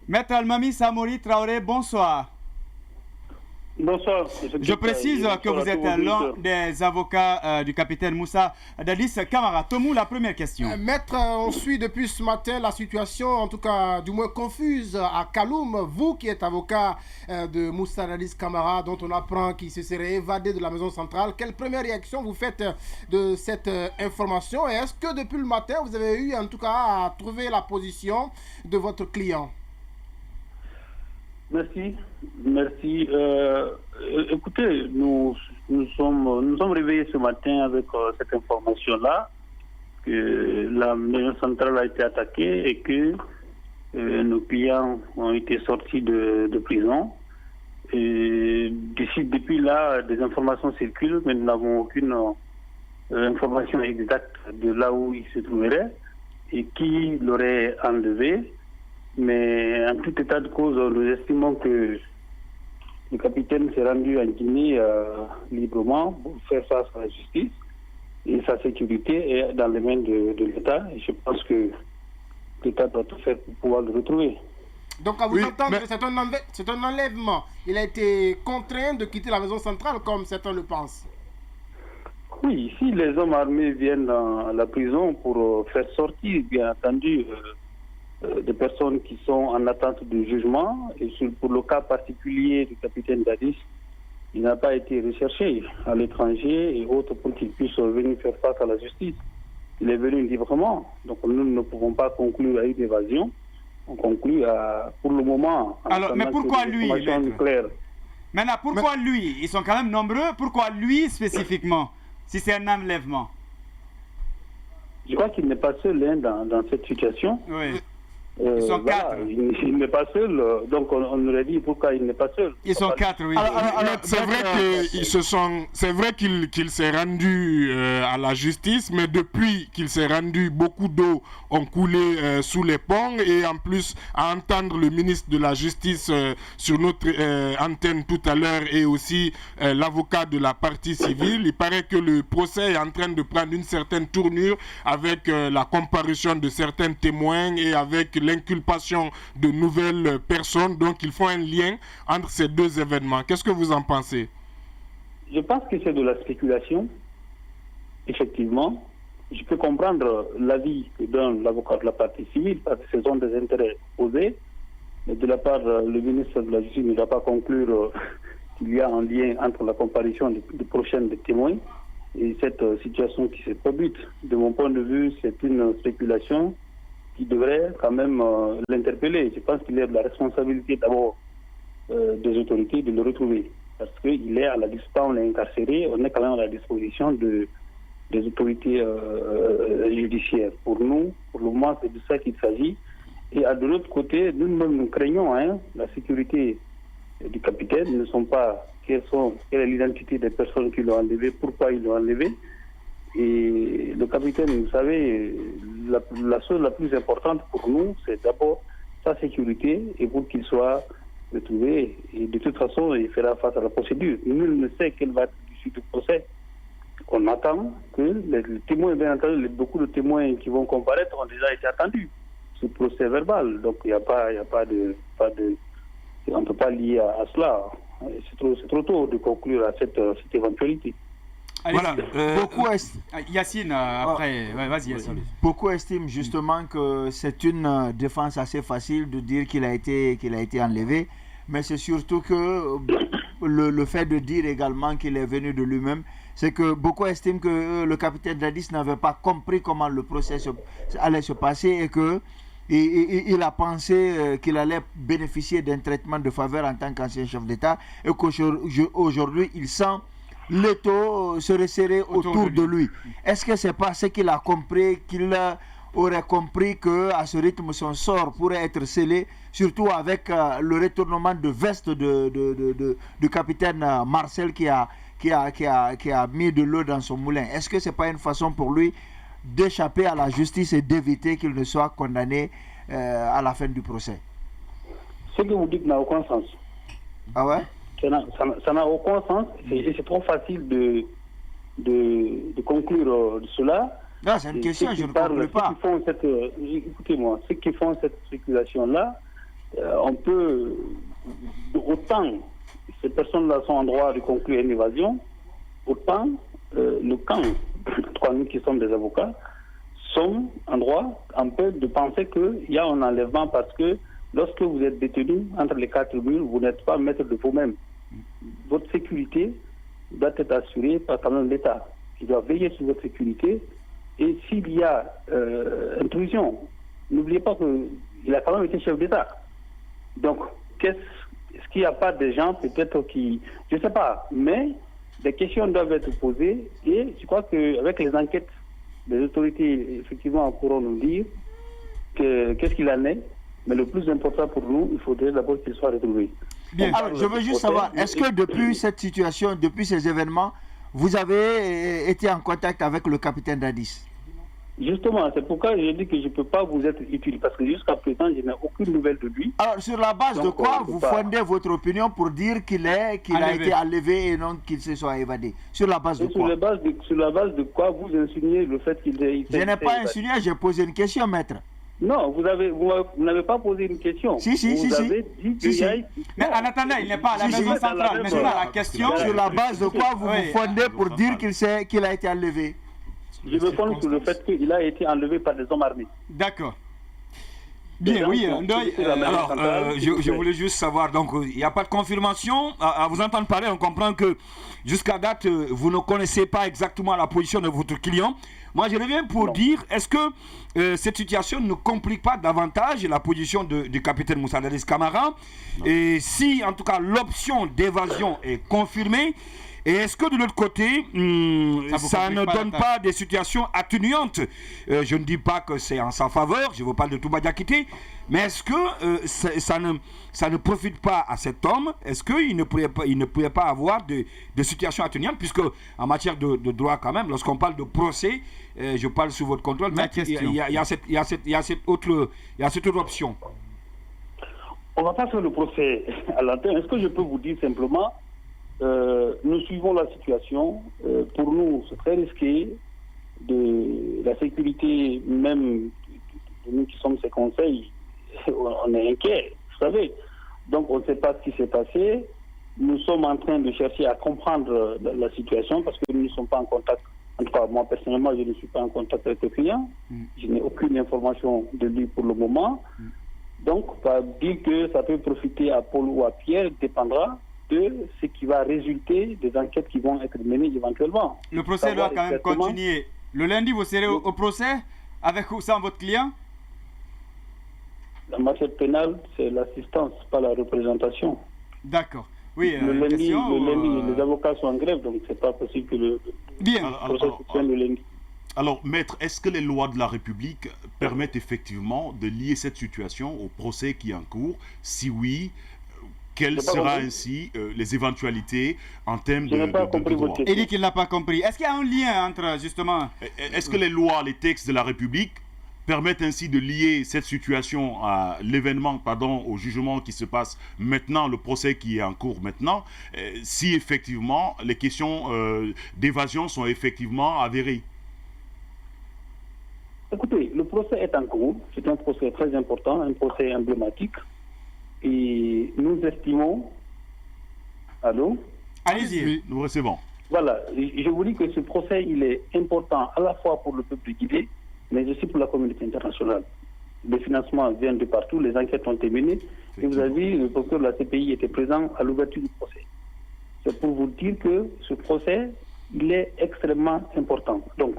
Maître Almami Samori Traoré, bonsoir. Bonsoir. Je précise que vous êtes l'un des avocats du capitaine Moussa Dadis Camara. Tomou, la première question. Maître, on suit depuis ce matin la situation, en tout cas du moins confuse, à Kaloum. Vous qui êtes avocat de Moussa Dadis Camara, dont on apprend qu'il se serait évadé de la maison centrale, quelle première réaction vous faites de cette information? Et est-ce que depuis le matin, vous avez eu en tout cas à trouver la position de votre client? Merci. Écoutez, nous sommes réveillés ce matin avec cette information-là, que la maison centrale a été attaquée et que nos clients ont été sortis de prison. Et depuis là, des informations circulent, mais nous n'avons aucune information exacte de là où ils se trouveraient et qui l'aurait enlevé. Mais en tout état de cause, nous estimons que le capitaine s'est rendu en Guinée librement pour faire face à la justice et sa sécurité est dans les mains de l'État. Et je pense que l'État doit tout faire pour pouvoir le retrouver. Donc, à vous entendre, c'est un enlèvement. Il a été contraint de quitter la maison centrale, comme certains le pensent. Oui, si les hommes armés viennent à la prison pour faire sortir, bien entendu, des personnes qui sont en attente de jugement, et pour le cas particulier du capitaine Dadis, il n'a pas été recherché à l'étranger et autres pour qu'il puisse venir faire face à la justice. Il est venu librement, donc nous ne pouvons pas conclure à une évasion. On conclut pour le moment. Alors, mais pourquoi lui? Maintenant, pourquoi lui? Ils sont quand même nombreux. Pourquoi lui spécifiquement, si c'est un enlèvement? Je crois qu'il n'est pas seul dans cette situation. Oui. Ils sont quatre. Il n'est pas seul, donc on aurait dit pourquoi il n'est pas seul. Ils sont quatre, oui. Alors, c'est vrai qu'il s'est rendu à la justice, mais depuis qu'il s'est rendu, beaucoup d'eau ont coulé sous les ponts, et en plus, à entendre le ministre de la Justice sur notre antenne tout à l'heure, et aussi l'avocat de la partie civile, il paraît que le procès est en train de prendre une certaine tournure avec la comparution de certains témoins et avec l'inculpation de nouvelles personnes. Donc il faut un lien entre ces deux événements. Qu'est-ce que vous en pensez? Je pense que c'est de la spéculation. Effectivement, je peux comprendre l'avis que donne l'avocat de la partie civile, parce que ce sont des intérêts opposés. Mais de la part, le ministre de la Justice ne va pas conclure qu'il y a un lien entre la comparution de prochaines des témoins et cette situation qui s'est produite. De mon point de vue, c'est une spéculation qui devrait quand même l'interpeller. Je pense qu'il est de la responsabilité d'abord des autorités de le retrouver. Parce qu'il est à la disposition, on l'a incarcéré, on est quand même à la disposition des autorités judiciaires. Pour nous, pour le moment, c'est de ça qu'il s'agit. Et de l'autre côté, nous craignons la sécurité du capitaine. Nous ne savons pas quelle est l'identité des personnes qui l'ont enlevé, pourquoi ils l'ont enlevé. Et le capitaine, vous savez, la chose la plus importante pour nous, c'est d'abord sa sécurité et pour qu'il soit retrouvé. Et de toute façon, il fera face à la procédure. Nul ne sait quelle va être l'issue du procès. On attend que les témoins, bien entendu, beaucoup de témoins qui vont comparaître ont déjà été attendus sous procès verbal. Donc il n'y a pas de on ne peut pas lier à cela. C'est trop tôt de conclure à cette éventualité. Allez, voilà. Yacine, après, vas-y Yacine. Beaucoup estiment justement que c'est une défense assez facile de dire qu'il a été enlevé, mais c'est surtout que le fait de dire également qu'il est venu de lui-même, c'est que beaucoup estiment que le capitaine Dadis n'avait pas compris comment le procès allait se passer et que il a pensé qu'il allait bénéficier d'un traitement de faveur en tant qu'ancien chef d'État et qu'aujourd'hui il sent l'étau se resserrer autour de lui. Est-ce que c'est parce qu'il a compris, qu'il aurait compris qu'à ce rythme son sort pourrait être scellé, surtout avec le retournement de veste du capitaine Marcel qui a mis de l'eau dans son moulin? Est-ce que c'est pas une façon pour lui d'échapper à la justice et d'éviter qu'il ne soit condamné à la fin du procès? Ce que vous dites n'a aucun sens. Ah ouais? Ça n'a aucun sens et c'est trop facile de conclure cela. Non, c'est une question, je ne conclue pas. Écoutez-moi, ceux qui font cette spéculation-là on peut, autant ces personnes-là sont en droit de conclure une évasion, autant le camp, nous qui sommes des avocats, sont en droit un peu de penser qu'il y a un enlèvement parce que lorsque vous êtes détenu entre les quatre murs, vous n'êtes pas maître de vous-même. Votre sécurité doit être assurée par quand même l'État, qui doit veiller sur votre sécurité. Et s'il y a intrusion, n'oubliez pas qu'il a quand même été chef d'État. Donc, est-ce qu'il n'y a pas des gens peut-être qui... Je ne sais pas, mais des questions doivent être posées et je crois qu'avec les enquêtes, les autorités, effectivement, pourront nous dire qu'est-ce qu'il en est. Mais le plus important pour nous, il faudrait d'abord qu'il soit retrouvé. Bien. Alors, je veux juste savoir, est-ce que depuis cette situation, depuis ces événements, vous avez été en contact avec le capitaine Dadis? Justement, c'est pourquoi je dis que je ne peux pas vous être utile, parce que jusqu'à présent, je n'ai aucune nouvelle de lui. Alors, sur la base de quoi vous fondez votre opinion pour dire qu'il a été enlevé et non qu'il se soit évadé? Sur la base de quoi? Sur la base de quoi vous insinuez le fait qu'il ait été... Je n'ai pas insinué, j'ai posé une question, maître. Non, vous n'avez pas posé une question. Si. Vous avez dit qu'il y a... Mais en attendant, il n'est pas à la maison centrale. Maintenant, la question... Sur la base de quoi vous vous fondez pour dire qu'il a été enlevé? Je me fonde sur le fait qu'il a été enlevé par des hommes armés. D'accord. Bien, oui. Alors, je voulais juste savoir, donc, il n'y a pas de confirmation. À vous entendre parler, on comprend que jusqu'à date, vous ne connaissez pas exactement la position de votre client. Moi, je reviens pour dire, est-ce que cette situation ne complique pas davantage la position du capitaine Moussa Dadis Camara? Et si, en tout cas, l'option d'évasion est confirmée, et est-ce que de l'autre côté, ça ne donne pas des situations atténuantes? Je ne dis pas que c'est en sa faveur, je vous parle de Touba Diakité, mais est-ce que ça ne profite pas à cet homme? Est-ce qu'il ne pourrait pas avoir des situations atténuantes? Puisque en matière de droit quand même, lorsqu'on parle de procès, je parle sous votre contrôle, mais il y a cette autre option. On ne va pas faire le procès à l'antenne. Est-ce que je peux vous dire simplement, nous suivons la situation. Pour nous, c'est très risqué. De la sécurité même de nous qui sommes ses conseils, on est inquiet, vous savez. Donc on ne sait pas ce qui s'est passé. Nous sommes en train de chercher à comprendre la situation parce que nous ne sommes pas en contact. En tout cas, moi personnellement, je ne suis pas en contact avec le client. Je n'ai aucune information de lui pour le moment. Donc, pas dire que ça peut profiter à Paul ou à Pierre dépendra de ce qui va résulter des enquêtes qui vont être menées éventuellement. Le procès doit quand même continuer. Le lundi, vous serez au procès avec ou sans votre client? La matière pénale, c'est l'assistance, pas la représentation. D'accord. Oui, le lundi, les avocats sont en grève, donc c'est pas possible que le procès se tienne le lundi. Alors, maître, est-ce que les lois de la République permettent effectivement de lier cette situation au procès qui est en cours? Si oui, quelles seront ainsi les éventualités en termes de droit? Il dit qu'il n'a pas compris. Est-ce qu'il y a un lien entre, justement... Est-ce que les lois, les textes de la République permettent ainsi de lier cette situation à l'événement, au jugement qui se passe maintenant, le procès qui est en cours maintenant, si effectivement les questions d'évasion sont effectivement avérées? Écoutez, le procès est en cours. C'est un procès très important, un procès emblématique. Et nous estimons... Allô? Allez-y. Nous recevons. Voilà. Je vous dis que ce procès, il est important à la fois pour le peuple guinéen, mais aussi pour la communauté internationale. Les financements viennent de partout, les enquêtes ont été menées. Et vous avez vu, le procureur de la CPI était présent à l'ouverture du procès. C'est pour vous dire que ce procès, il est extrêmement important. Donc,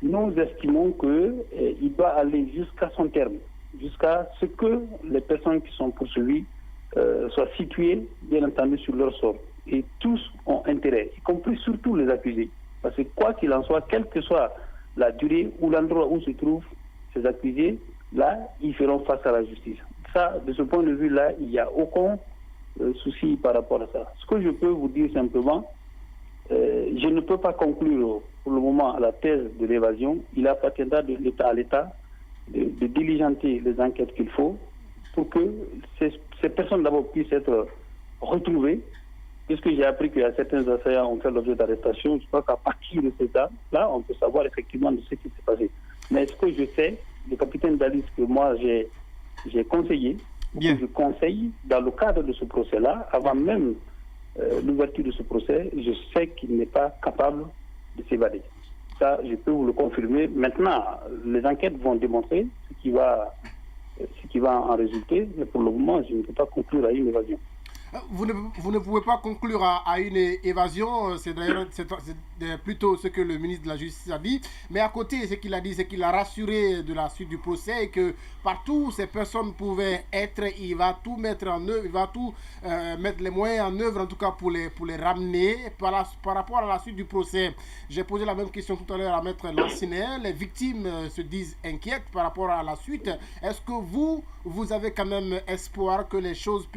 nous estimons qu'il doit aller jusqu'à son terme, jusqu'à ce que les personnes qui sont poursuivies soient situées, bien entendu, sur leur sort. Et tous ont intérêt, y compris surtout les accusés. Parce que quoi qu'il en soit, quelle que soit la durée ou l'endroit où se trouvent ces accusés, là, ils feront face à la justice. Ça, de ce point de vue-là, il n'y a aucun souci par rapport à ça. Ce que je peux vous dire simplement, je ne peux pas conclure pour le moment à la thèse de l'évasion. Il appartiendra de l'État à l'État de diligenter les enquêtes qu'il faut pour que ces personnes d'abord puissent être retrouvées. Puisque j'ai appris qu'il y a certains assaillants qui ont fait l'objet d'arrestation, je crois qu'à partir de ces dates-là, on peut savoir effectivement de ce qui s'est passé. Mais ce que je sais, le capitaine Dadis que moi j'ai conseillé, pour que je conseille, dans le cadre de ce procès-là, avant même l'ouverture de ce procès, je sais qu'il n'est pas capable de s'évader. Ça, je peux vous le confirmer. Maintenant, les enquêtes vont démontrer ce qui va en résulter, mais pour le moment, je ne peux pas conclure à une évasion. Vous ne pouvez pas conclure à une évasion, c'est d'ailleurs plutôt ce que le ministre de la Justice a dit, mais à côté, ce qu'il a dit, c'est qu'il a rassuré de la suite du procès et que partout où ces personnes pouvaient être, il va tout mettre en œuvre, il va tout mettre les moyens en œuvre, en tout cas pour les ramener. Par rapport à la suite du procès, j'ai posé la même question tout à l'heure à Maître Lancinet. Les victimes se disent inquiètes par rapport à la suite. Est-ce que vous avez quand même espoir que les choses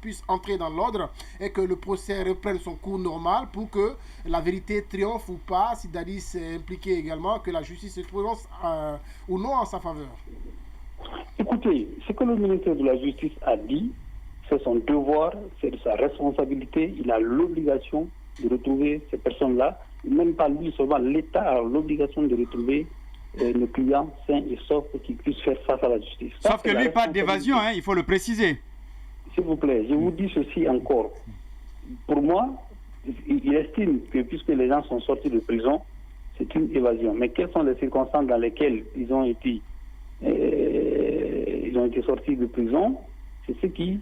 puissent entrer dans l'ordre et que le procès reprenne son cours normal pour que la vérité triomphe ou pas, si Dadis est impliqué également, que la justice se prononce ou non en sa faveur? Écoutez, ce que le ministère de la Justice a dit, c'est son devoir, c'est de sa responsabilité. Il a l'obligation de retrouver ces personnes-là. Même pas lui seulement, l'État a l'obligation de retrouver nos clients sains et saufs pour qu'ils puissent faire face à la justice. Sauf que lui, pas d'évasion, il faut le préciser. S'il vous plaît, je vous dis ceci encore. Pour moi, il estime que puisque les gens sont sortis de prison, c'est une évasion. Mais quelles sont les circonstances dans lesquelles ils ont été sortis de prison? C'est ce qui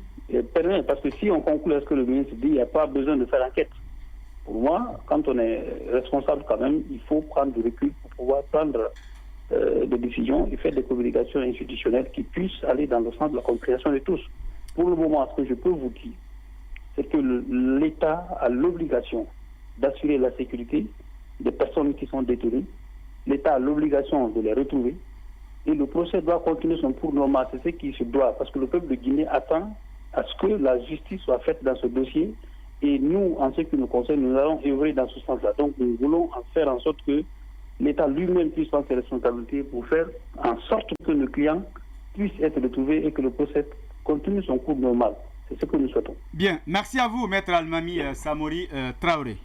permet. Parce que si on conclut à ce que le ministre dit, il n'y a pas besoin de faire enquête. Pour moi, quand on est responsable quand même, il faut prendre du recul pour pouvoir prendre des décisions et faire des communications institutionnelles qui puissent aller dans le sens de la compréhension de tous. Pour le moment, ce que je peux vous dire, c'est que l'État a l'obligation d'assurer la sécurité des personnes qui sont détenues. L'État a l'obligation de les retrouver. Et le procès doit continuer son cours normal. C'est ce qui se doit. Parce que le peuple de Guinée attend à ce que la justice soit faite dans ce dossier. Et nous, en ce qui nous concerne, nous allons œuvrer dans ce sens-là. Donc, nous voulons faire en sorte que l'État lui-même puisse prendre ses responsabilités pour faire en sorte que nos clients puissent être retrouvés et que le procès continue son cours normal. C'est ce que nous souhaitons. Bien, merci à vous, Maître Almami Samori Traoré.